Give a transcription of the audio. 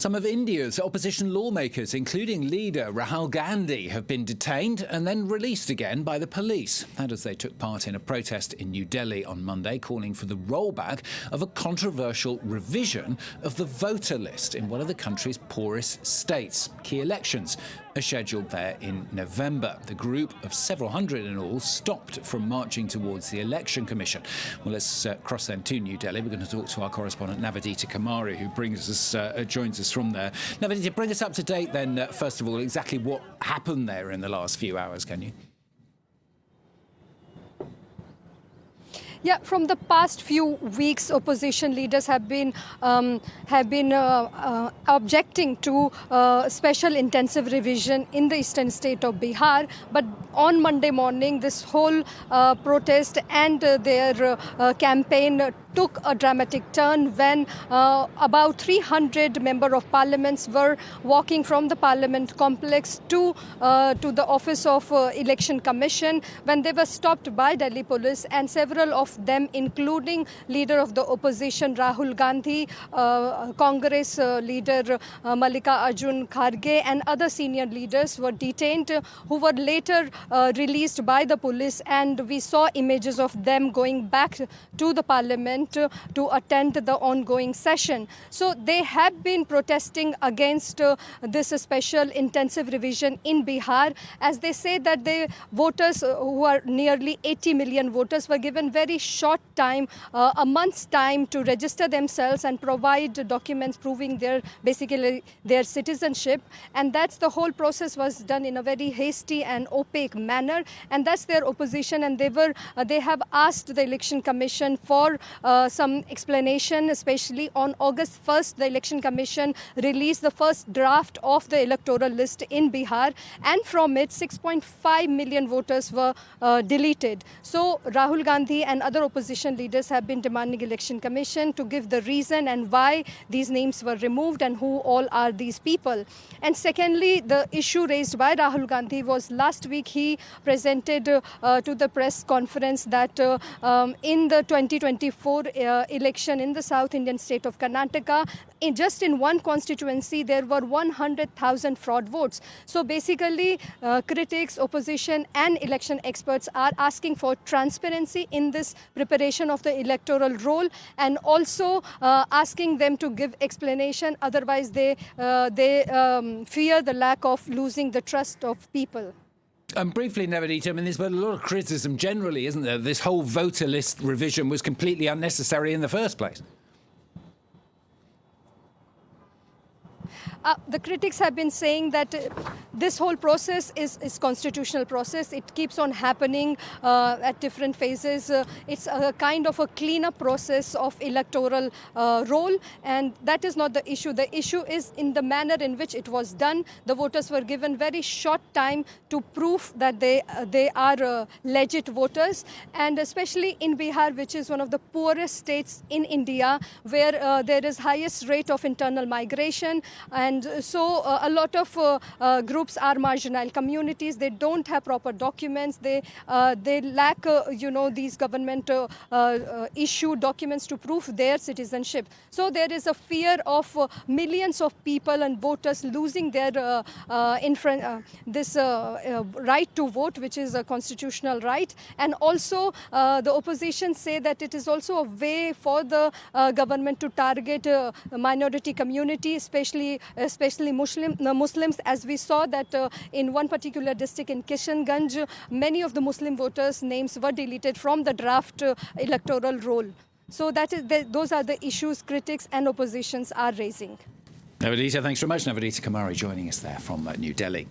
Some of India's opposition lawmakers, including leader Rahul Gandhi, have been detained and then released again by the police. That as they took part in a protest in New Delhi on Monday, calling for the rollback of a controversial revision of the voter list in one of the country's poorest states. Key elections are scheduled there in November. The group of several hundred in all stopped from marching towards the Election Commission. Well, let's cross then to New Delhi. We're going to talk to our correspondent Navodita Kumari, who joins us from there. Navodita, bring us up to date then, first of all, exactly what happened there in the last few hours, can you? Yeah, from the past few weeks, opposition leaders have been objecting to special intensive revision in the eastern state of Bihar. But on Monday morning, this whole protest and their campaign took a dramatic turn when about 300 members of parliaments were walking from the parliament complex to the office of Election Commission when they were stopped by Delhi police, and several of them, including leader of the opposition Rahul Gandhi, Congress leader Mallikarjun Kharge and other senior leaders were detained, who were later released by the police, and we saw images of them going back to the parliament to attend the ongoing session. So they have been protesting against this special intensive revision in Bihar, as they say that the voters, who are nearly 80 million voters, were given very short time, a month's time, to register themselves and provide documents proving basically their citizenship. And that's the whole process was done in a very hasty and opaque manner, and that's their opposition. And they have asked the Election Commission for some explanation, especially on August 1st. The Election Commission released the first draft of the electoral list in Bihar, and from it 6.5 million voters were deleted. So Rahul Gandhi and other opposition leaders have been demanding Election Commission to give the reason and why these names were removed and who all are these people. And secondly, the issue raised by Rahul Gandhi was last week he presented to the press conference that in the 2024 election in the South Indian state of Karnataka, just in one constituency, there were 100,000 fraud votes. So basically, critics, opposition and election experts are asking for transparency in this preparation of the electoral roll, and also asking them to give explanation. Otherwise, they fear the lack of losing the trust of people. Briefly, Navodita, I mean, there's been a lot of criticism generally, isn't there? This whole voter list revision was completely unnecessary in the first place. The critics have been saying that this whole process is constitutional process. It keeps on happening at different phases. It's a kind of a cleanup process of electoral roll, and that is not the issue. The issue is in the manner in which it was done. The voters were given very short time to prove that they are legit voters, and especially in Bihar, which is one of the poorest states in India, where there is highest rate of internal migration. And so a lot of groups are marginal communities. They don't have proper documents. They lack, these government issued documents to prove their citizenship. So there is a fear of millions of people and voters losing their right to vote, which is a constitutional right. And also the opposition say that it is also a way for the government to target minority community, especially Muslims, as we saw that in one particular district in Kishanganj, many of the Muslim voters' names were deleted from the draft electoral roll. So those are the issues critics and oppositions are raising. Navodita, thanks very much. Navodita Kumari joining us there from New Delhi.